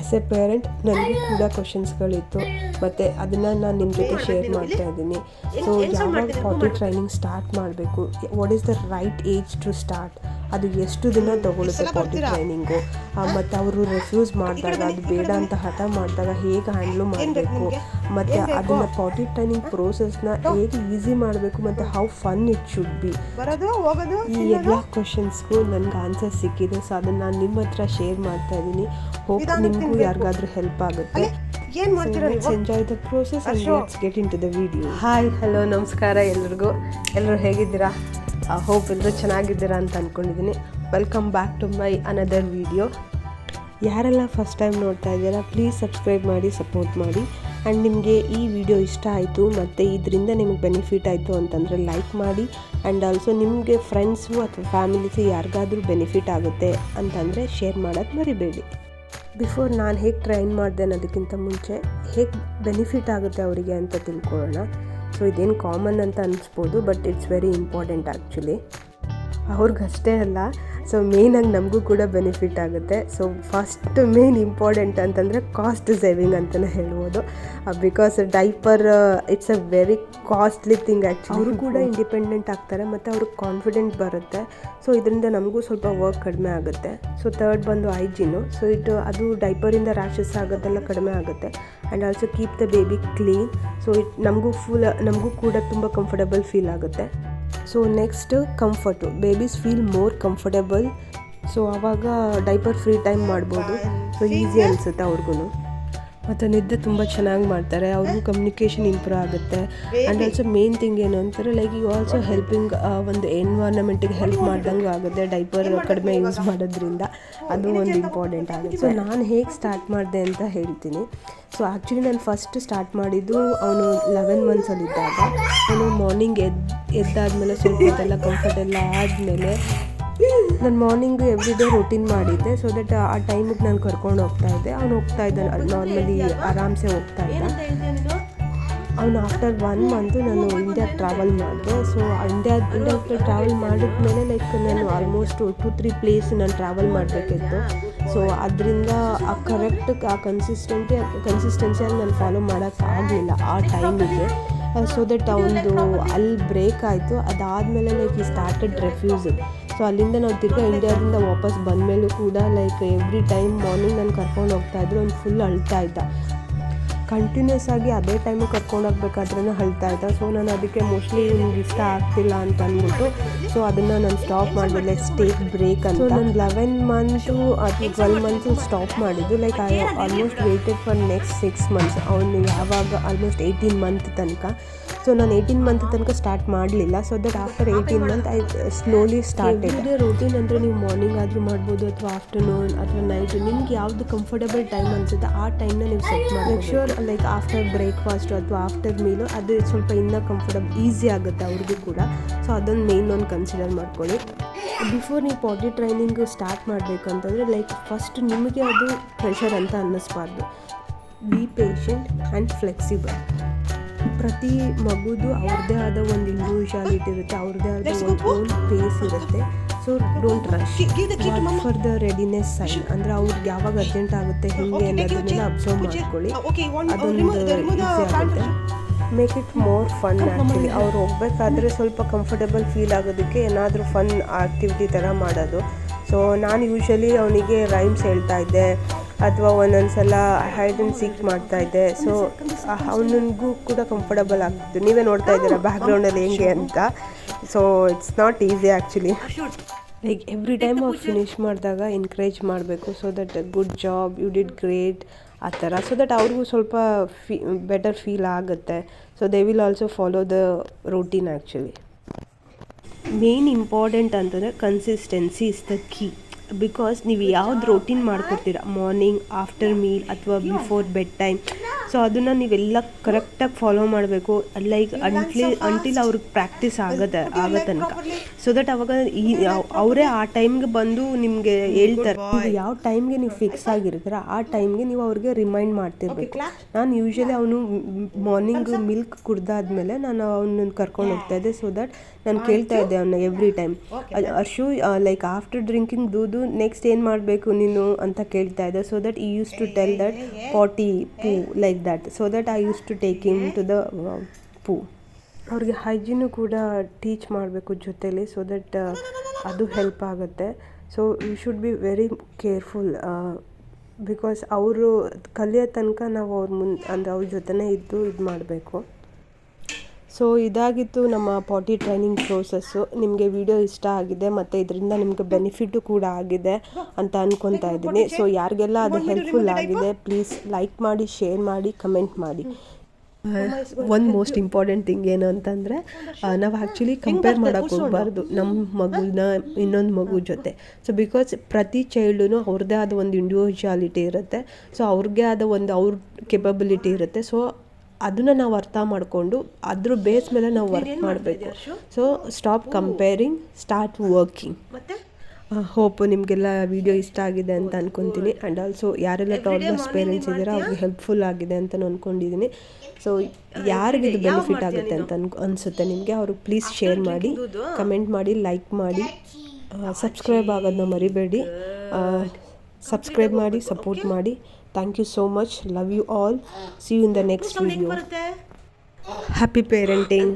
As A parent ನನಗೂ ಕೂಡ ಕ್ವಶನ್ಸ್ಗಳಿತ್ತು ಮತ್ತು ಅದನ್ನು ನಾನು ನಿಮ್ಮ ಜೊತೆ ಶೇರ್ ಮಾಡ್ತಾ ಇದ್ದೀನಿ. ಸೊ ಯಾವಾಗ ಪಾಟಿ ಟ್ರೈನಿಂಗ್ ಸ್ಟಾರ್ಟ್ ಮಾಡಬೇಕು, what is the right age to start, ಅದು ಎಷ್ಟು ದಿನ ತೊಗೊಳುತ್ತೆ ಪಾಟಿ ಟ್ರೈನಿಂಗು, ಮತ್ತು ಅವರು ರೆಫ್ಯೂಸ್ ಮಾಡಿದಾಗ ಅದು ಬೇಡ ಅಂತ ಹಠ ಮಾಡಿದಾಗ ಹೇಗೆ ಹ್ಯಾಂಡ್ಲು ಮಾಡಬೇಕು, ಮತ್ತು ಅದನ್ನು ಪಾಟಿ ಟ್ರೈನಿಂಗ್ ಪ್ರೋಸೆಸ್ನ ಹೇಗೆ ಈಸಿ ಮಾಡಬೇಕು ಮತ್ತು how fun it should be, ಈ ಎಲ್ಲ ಕ್ವಶನ್ಸ್ಗೂ ನನಗೆ ಆನ್ಸರ್ ಸಿಕ್ಕಿದೆ. ಸೊ ಅದನ್ನು ನಾನು ನಿಮ್ಮ ಹತ್ರ ಶೇರ್ ಮಾಡ್ತಾ ಇದ್ದೀನಿ. ಹೋಪ್ ನಿಮಗೂ ಯಾರಿಗಾದ್ರೂ ಹೆಲ್ಪ್ ಆಗುತ್ತೆ. Enjoy the process and let's get into the video. Hi, hello, ನಮಸ್ಕಾರ ಎಲ್ರಿಗೂ. ಎಲ್ಲರೂ ಹೇಗಿದ್ದೀರಾ? ಹೋಪ್ ಎಲ್ಲರೂ ಚೆನ್ನಾಗಿದ್ದೀರಾ ಅಂತ ಅಂದ್ಕೊಂಡಿದ್ದೀನಿ. Welcome back to my another video. ಯಾರೆಲ್ಲ ಫಸ್ಟ್ ಟೈಮ್ ನೋಡ್ತಾ ಇದ್ದೀರಾ, ಪ್ಲೀಸ್ ಸಬ್ಸ್ಕ್ರೈಬ್ ಮಾಡಿ, ಸಪೋರ್ಟ್ ಮಾಡಿ. ಆ್ಯಂಡ್ ನಿಮಗೆ ಈ ವಿಡಿಯೋ ಇಷ್ಟ ಆಯಿತು ಮತ್ತು ಇದರಿಂದ ನಿಮಗೆ ಬೆನಿಫಿಟ್ ಆಯಿತು ಅಂತಂದರೆ ಲೈಕ್ ಮಾಡಿ. ಆ್ಯಂಡ್ ಆಲ್ಸೋ ನಿಮಗೆ ಫ್ರೆಂಡ್ಸು ಅಥವಾ ಫ್ಯಾಮಿಲೀಸು ಯಾರಿಗಾದ್ರೂ ಬೆನಿಫಿಟ್ ಆಗುತ್ತೆ ಅಂತಂದರೆ ಶೇರ್ ಮಾಡೋದು ಮರಿಬೇಡಿ. ಬಿಫೋರ್ ನಾನು ಹೇಗೆ ಟ್ರೈನ್ ಮಾಡಿದೆ ಅನ್ನೋದಕ್ಕಿಂತ ಮುಂಚೆ ಹೇಗೆ ಬೆನಿಫಿಟ್ ಆಗುತ್ತೆ ಅವರಿಗೆ ಅಂತ ತಿಳ್ಕೊಳ್ಳೋಣ. ಸೊ ಇದೇನು ಕಾಮನ್ ಅಂತ ಅನಿಸ್ಬೋದು, but it's very important actually. ಅವ್ರಿಗಷ್ಟೇ ಅಲ್ಲ, ಸೊ ಮೇಯ್ನಾಗಿ ನಮಗೂ ಕೂಡ ಬೆನಿಫಿಟ್ ಆಗುತ್ತೆ. ಸೊ ಫಸ್ಟ್ ಮೇನ್ ಇಂಪಾರ್ಟೆಂಟ್ ಅಂತಂದರೆ ಕಾಸ್ಟ್ ಸೇವಿಂಗ್ ಅಂತಲೇ ಹೇಳ್ಬೋದು. Because diaper it's a very costly thing actually. ಅವರು ಕೂಡ ಇಂಡಿಪೆಂಡೆಂಟ್ ಆಗ್ತಾರೆ ಮತ್ತು ಅವ್ರಿಗೆ ಕಾನ್ಫಿಡೆಂಟ್ ಬರುತ್ತೆ. ಸೊ ಇದರಿಂದ ನಮಗೂ ಸ್ವಲ್ಪ ವರ್ಕ್ ಕಡಿಮೆ ಆಗುತ್ತೆ. ಸೊ ಥರ್ಡ್ ಬಂದು ಹೈಜೀನು. ಸೊ ಅದು ಡೈಪರಿಂದ ರ್ಯಾಷಸ್ ಆಗೋದೆಲ್ಲ ಕಡಿಮೆ ಆಗುತ್ತೆ. And also keep the baby clean. So ನಮಗೂ ಕೂಡ ತುಂಬ ಕಂಫರ್ಟಬಲ್ ಫೀಲ್ ಆಗುತ್ತೆ. So next comfort, babies feel more comfortable. So ಆವಾಗ ಡೈಪರ್ ಫ್ರೀ ಟೈಮ್ ಮಾಡ್ಬೋದು. ಸೊ ಈಸಿ ಅನಿಸುತ್ತೆ ಅವ್ರಿಗೂ. ಮತ್ತು ನಿದ್ದೆ ತುಂಬ ಚೆನ್ನಾಗಿ ಮಾಡ್ತಾರೆ. ಅವ್ರಿಗೂ ಕಮ್ಯುನಿಕೇಷನ್ ಇಂಪ್ರೂವ್ ಆಗುತ್ತೆ. ಆ್ಯಂಡ್ ಆಲ್ಸೋ ಮೇನ್ ಥಿಂಗ್ ಏನು ಅಂತಾರೆ, ಲೈಕ್ ಯು ಆಲ್ಸೋ ಹೆಲ್ಪಿಂಗ್ ಒಂದು ಎನ್ವೈರನ್ಮೆಂಟಿಗೆ ಹೆಲ್ಪ್ ಮಾಡ್ದಂಗೆ ಆಗುತ್ತೆ ಡೈಪರ್ ಕಡಿಮೆ ಯೂಸ್ ಮಾಡೋದ್ರಿಂದ. ಅದು ಒಂದು ಇಂಪಾರ್ಟೆಂಟ್ ಆಗುತ್ತೆ. ಸೊ ನಾನು ಹೇಗೆ ಸ್ಟಾರ್ಟ್ ಮಾಡಿದೆ ಅಂತ ಹೇಳ್ತೀನಿ. ಸೊ ಆ್ಯಕ್ಚುಲಿ ನಾನು ಫಸ್ಟ್ ಸ್ಟಾರ್ಟ್ ಮಾಡಿದ್ದು ಅವನು 11 ಮಂತ್ಸಲ್ಲಿದ್ದಾಗ. ಅವನು ಮಾರ್ನಿಂಗ್ ಎದ್ದಾದ್ಮೇಲೆ ಸ್ವಲ್ಪ ಹೊತ್ತೆಲ್ಲ ಕಂಫರ್ಟ್ ಎಲ್ಲ ಆದಮೇಲೆ ನಾನು ಮಾರ್ನಿಂಗು ಎವ್ರಿ ಡೇ ರೂಟೀನ್ ಮಾಡಿದ್ದೆ. ಸೊ ದಟ್ ಆ ಟೈಮಿಗೆ ನಾನು ಕರ್ಕೊಂಡು ಹೋಗ್ತಾಯಿದ್ದೆ. ಅವ್ನು ಹೋಗ್ತಾಯಿದ್ದ, ನಾರ್ಮಲಿ ಆರಾಮ್ಸೆ ಹೋಗ್ತಾಯಿದ್ದ. ಅವನು ಆಫ್ಟರ್ 1 ಮಂತು ನಾನು ಇಂಡಿಯಾಗೆ ಟ್ರಾವೆಲ್ ಮಾಡಿದೆ. ಸೊ ಇಂಡಿಯಾಗೆ ಟ್ರಾವೆಲ್ ಮಾಡಿದ್ಮೇಲೆ ಲೈಕ್ ನಾನು ಆಲ್ಮೋಸ್ಟ್ 2-3 ಪ್ಲೇಸ್ ನಾನು ಟ್ರಾವೆಲ್ ಮಾಡಬೇಕಿತ್ತು. ಸೊ ಅದರಿಂದ ಆ ಕರೆಕ್ಟ್ ಆ ಕನ್ಸಿಸ್ಟೆನ್ಸಿಯಾಗಿ ನಾನು ಫಾಲೋ ಮಾಡೋಕ್ಕಾಗಲಿಲ್ಲ ಆ ಟೈಮಿಗೆ. ಸೊ ದಟ್ ಅವನದು ಅಲ್ಲಿ ಬ್ರೇಕ್ ಆಯಿತು. ಅದಾದಮೇಲೆ ಲೈಕ್ ಈ ಸ್ಟಾರ್ಟೆಡ್ ರೆಫ್ಯೂಸಿಂಗ್. ಸೊ ಅಲ್ಲಿಂದ ನಾವು ತಿರ್ಗಾ ಇಂಡಿಯಾದಿಂದ ವಾಪಸ್ ಬಂದಮೇಲೂ ಕೂಡ ಲೈಕ್ ಎವ್ರಿ ಟೈಮ್ ಮಾರ್ನಿಂಗ್ ನಾನು ಕರ್ಕೊಂಡು ಹೋಗ್ತಾಯಿದ್ರು. ಅವ್ನು ಫುಲ್ ಅಳ್ತಾ ಇದ್ದ. ಕಂಟಿನ್ಯೂಸ್ ಆಗಿ ಅದೇ ಟೈಮಿಗೆ ಕರ್ಕೊಂಡು ಹೋಗ್ಬೇಕಾದ್ರೂ ಅಳ್ತಾ ಇದ್ದ. ಸೊ ನಾನು ಅದಕ್ಕೆ ಮೋಸ್ಟ್ಲಿ ನಿಮ್ಗೆ ಇಷ್ಟ ಆಗ್ತಿಲ್ಲ ಅಂತ ಅಂದ್ಬಿಟ್ಟು ಸೊ ಅದನ್ನು ನಾನು ಸ್ಟಾಪ್ ಮಾಡಿದೆ, ಲೈಕ್ ಟೇಕ್ ಬ್ರೇಕ್ ಅಂತ. ಸೊ ನಾನು 11 ಮಂತು ಅಥವಾ 12 ಮಂತ್ಸು ಸ್ಟಾಪ್ ಮಾಡಿದ್ದು. Like I almost weighted for next 6 months. ಅವನು ಯಾವಾಗ ಆಲ್ಮೋಸ್ಟ್ 18 ಮಂತ್ ತನಕ. ಸೊ ನಾನು 18 ಮಂತ್ ತನಕ ಸ್ಟಾರ್ಟ್ ಮಾಡಲಿಲ್ಲ. So that after 18 month I slowly started. ಇದೇ ರೂಟೀನ್ ಅಂದರೆ ನೀವು ಮಾರ್ನಿಂಗ್ ಆದರೂ ಮಾಡ್ಬೋದು ಅಥವಾ ಆಫ್ಟರ್ನೂನ್ ಅಥವಾ ನೈಟು, ನಿಮ್ಗೆ ಯಾವುದು ಕಂಫರ್ಟಬಲ್ ಟೈಮ್ ಅನಿಸುತ್ತೆ ಆ ಟೈಮ್ನ ನೀವು ಸೆಟ್ ಮಾಡಿ. ಶ್ಯೂರ್ ಲೈಕ್ ಆಫ್ಟರ್ ಬ್ರೇಕ್ಫಾಸ್ಟು ಅಥವಾ ಆಫ್ಟರ್ ಮೀಲು ಅದು ಸ್ವಲ್ಪ ಇನ್ನೂ ಕಂಫರ್ಟಬಲ್ ಈಸಿ ಆಗುತ್ತೆ ಅವ್ರಿಗೂ ಕೂಡ. ಸೊ ಅದೊಂದು ಮೇನ್ ಒಂದು ಕನ್ಸಿಡರ್ ಮಾಡ್ಕೊಳ್ಳಿ. ಬಿಫೋರ್ ನೀವು ಪಾಟಿ ಟ್ರೈನಿಂಗ್ ಸ್ಟಾರ್ಟ್ ಮಾಡಬೇಕಂತಂದರೆ ಲೈಕ್ ಫಸ್ಟ್ ನಿಮಗೆ ಅದು ಪ್ರೆಷರ್ ಅಂತ ಅನ್ನಿಸ್ಬಾರ್ದು. Be patient and flexible. ಪ್ರತಿ ಮಗುದು ಅವ್ರದ್ದೇ ಆದ ಒಂದು ಇಂಡಿವಿಜುವಾಲಿಟಿ ಇರುತ್ತೆ, ಅವ್ರದ್ದೇ ಆದ ಒಂದು ಓನ್ ಪೇಸ್ ಇರುತ್ತೆ. So don't rush. For the readiness sign ಅಂದರೆ ಅವ್ರಿಗೆ ಯಾವಾಗ ಅರ್ಜೆಂಟ್ ಆಗುತ್ತೆ ಹೇಗೆ ಅನ್ನೋದನ್ನೆಲ್ಲ ಅಬ್ಸರ್ವ್ ಮಾಡ್ಕೊಳ್ಳಿ. ಅದೊಂದು ಈಸಿ ಆಗುತ್ತೆ. Make it more fun actually. ಅವ್ರು ಹೋಗ್ಬೇಕಾದ್ರೆ ಸ್ವಲ್ಪ ಕಂಫರ್ಟಬಲ್ ಫೀಲ್ ಆಗೋದಕ್ಕೆ ಏನಾದರೂ ಫನ್ ಆ್ಯಕ್ಟಿವಿಟಿ ಥರ ಮಾಡೋದು. ಸೊ ನಾನು ಯೂಶ್ವಲಿ ಅವನಿಗೆ ರೈಮ್ಸ್ ಹೇಳ್ತಾ ಇದ್ದೆ ಅಥವಾ ಒಂದೊಂದು ಸಲ ಹೈಡ್ ಆ್ಯಂಡ್ ಸೀಕ್ ಮಾಡ್ತಾಯಿದ್ದೆ. ಸೊ ಅವನಿಗೂ ಕೂಡ ಕಂಫರ್ಟಬಲ್ ಆಗ್ತಿತ್ತು. ನೀವೇ ನೋಡ್ತಾ ಇದ್ದೀರಾ ಬ್ಯಾಕ್ಗ್ರೌಂಡಲ್ಲಿ ಹೆಂಗೆ ಅಂತ. So it's not easy actually. Like every time ಅವ್ರು ಫಿನಿಷ್ ಮಾಡಿದಾಗ ಎನ್ಕರೇಜ್ ಮಾಡಬೇಕು. So that good job, you did great ಆ ಥರ. ಸೊ ದಟ್ ಅವ್ರಿಗೂ ಸ್ವಲ್ಪ ಬೆಟರ್ ಫೀಲ್ ಆಗುತ್ತೆ. So they will also follow the routine actually. Main important ಅಂತಂದರೆ consistency is the key. Because ನೀವು ಯಾವ್ದು ರೂಟೀನ್ ಮಾಡ್ಕೊತೀರ ಮಾರ್ನಿಂಗ್, ಆಫ್ಟರ್ ಮೀಲ್ ಅಥವಾ ಬಿಫೋರ್ ಬೆಡ್ ಟೈಮ್, ಸೊ ಅದನ್ನು ನೀವೆಲ್ಲ ಕರೆಕ್ಟಾಗಿ ಫಾಲೋ ಮಾಡಬೇಕು, ಲೈಕ್ ಅಂಟಿಲ್ ಅವ್ರಿಗೆ ಪ್ರಾಕ್ಟೀಸ್ ಆಗೋ ತನಕ. ಸೊ ದಟ್ ಅವಾಗ ಅವರೇ ಆ ಟೈಮ್ಗೆ ಬಂದು ನಿಮಗೆ ಹೇಳ್ತಾರೆ. ಯಾವ ಟೈಮ್ಗೆ ನೀವು ಫಿಕ್ಸ್ ಆಗಿರ್ತೀರ ಆ ಟೈಮ್ಗೆ ನೀವು ಅವ್ರಿಗೆ ರಿಮೈಂಡ್ ಮಾಡ್ತಿರ್ಬೇಕು. ನಾನು ಯೂಶ್ವಲಿ ಅವನು ಮಾರ್ನಿಂಗ್ ಮಿಲ್ಕ್ ಕುಡ್ದಾದ್ಮೇಲೆ ನಾನು ಅವನನ್ನು ಕರ್ಕೊಂಡು ಹೋಗ್ತಾ ಇದ್ದೆ. ಸೊ ದಟ್ ನಾನು ಕೇಳ್ತಾ ಇದ್ದೆ ಅವನ್ನ every time, Arshu like after drinking ದೂದು ನೆಕ್ಸ್ಟ್ ಏನು ಮಾಡಬೇಕು ನೀನು ಅಂತ ಕೇಳ್ತಾ ಇದ್ದೆ. So that he use to tell that potty poo like that. So that I use to take him to the poo. ಅವ್ರಿಗೆ ಹೈಜೀನು ಕೂಡ ಟೀಚ್ ಮಾಡಬೇಕು ಜೊತೆಲಿ. ಸೊ ದಟ್ ಅದು ಹೆಲ್ಪ್ ಆಗುತ್ತೆ. So you should be very careful because ಅವರು ಕಲಿಯೋ ತನಕ ನಾವು ಅವ್ರ ಜೊತೆನೇ ಇದ್ದು ಇದು ಮಾಡಬೇಕು. ಸೊ ಇದಾಗಿತ್ತು ನಮ್ಮ ಪಾಟಿ ಟ್ರೈನಿಂಗ್ ಪ್ರೋಸೆಸ್ಸು. ನಿಮಗೆ ವಿಡಿಯೋ ಇಷ್ಟ ಆಗಿದೆ ಮತ್ತು ಇದರಿಂದ ನಿಮಗೆ ಬೆನಿಫಿಟ್ಟು ಕೂಡ ಆಗಿದೆ ಅಂತ ಅಂದ್ಕೊತಾ ಇದ್ದೀನಿ. ಸೊ ಯಾರಿಗೆಲ್ಲ ಅದು ಹೆಲ್ಪ್ಫುಲ್ ಆಗಿದೆ ಪ್ಲೀಸ್ ಲೈಕ್ ಮಾಡಿ, ಶೇರ್ ಮಾಡಿ, ಕಮೆಂಟ್ ಮಾಡಿ. ಒಂದು ಮೋಸ್ಟ್ ಇಂಪಾರ್ಟೆಂಟ್ ಥಿಂಗ್ ಏನು ಅಂತಂದರೆ ನಾವು ಆ್ಯಕ್ಚುಲಿ ಕಂಪೇರ್ ಮಾಡೋಕ್ಕೆ ಹೋಗಬಾರ್ದು ನಮ್ಮ ಮಗುನ ಇನ್ನೊಂದು ಮಗು ಜೊತೆ. ಸೊ ಬಿಕಾಸ್ ಪ್ರತಿ ಚೈಲ್ಡೂ ಅವ್ರದ್ದೇ ಆದ ಒಂದು ಇಂಡಿವಿಜುವಾಲಿಟಿ ಇರುತ್ತೆ. ಸೊ ಅವ್ರಿಗೆ ಆದ ಒಂದು ಅವ್ರ ಕೆಪಬಿಲಿಟಿ ಇರುತ್ತೆ. ಸೊ ಅದನ್ನು ನಾವು ಅರ್ಥ ಮಾಡಿಕೊಂಡು ಅದ್ರ ಬೇಸ್ ಮೇಲೆ ನಾವು ವರ್ಕ್ ಮಾಡಬೇಕು. So stop comparing, start working. Hope ನಿಮಗೆಲ್ಲ ವಿಡಿಯೋ ಇಷ್ಟ ಆಗಿದೆ ಅಂತ ಅಂದ್ಕೊತೀನಿ. ಆ್ಯಂಡ್ ಆಲ್ಸೋ ಯಾರೆಲ್ಲ ಟಾಡ್ಲರ್ಸ್ ಪೇರೆಂಟ್ಸ್ ಇದ್ದೀರಾ ಅವ್ರಿಗೆ ಹೆಲ್ಪ್ಫುಲ್ ಆಗಿದೆ ಅಂತ ಅಂದ್ಕೊಂಡಿದ್ದೀನಿ. ಸೊ ಯಾರಿಗೆ ಇದು ಬೆನಿಫಿಟ್ ಆಗುತ್ತೆ ಅಂತ ಅನಿಸುತ್ತೆ ನಿಮಗೆ ಅವ್ರಿಗೆ ಪ್ಲೀಸ್ ಶೇರ್ ಮಾಡಿ, ಕಮೆಂಟ್ ಮಾಡಿ, ಲೈಕ್ ಮಾಡಿ, ಸಬ್ಸ್ಕ್ರೈಬ್ ಆಗೋದನ್ನ ಮರಿಬೇಡಿ. ಸಬ್ಸ್ಕ್ರೈಬ್ ಮಾಡಿ, ಸಪೋರ್ಟ್ ಮಾಡಿ. Thank you so much. Love you all. See you in the next video. Happy parenting.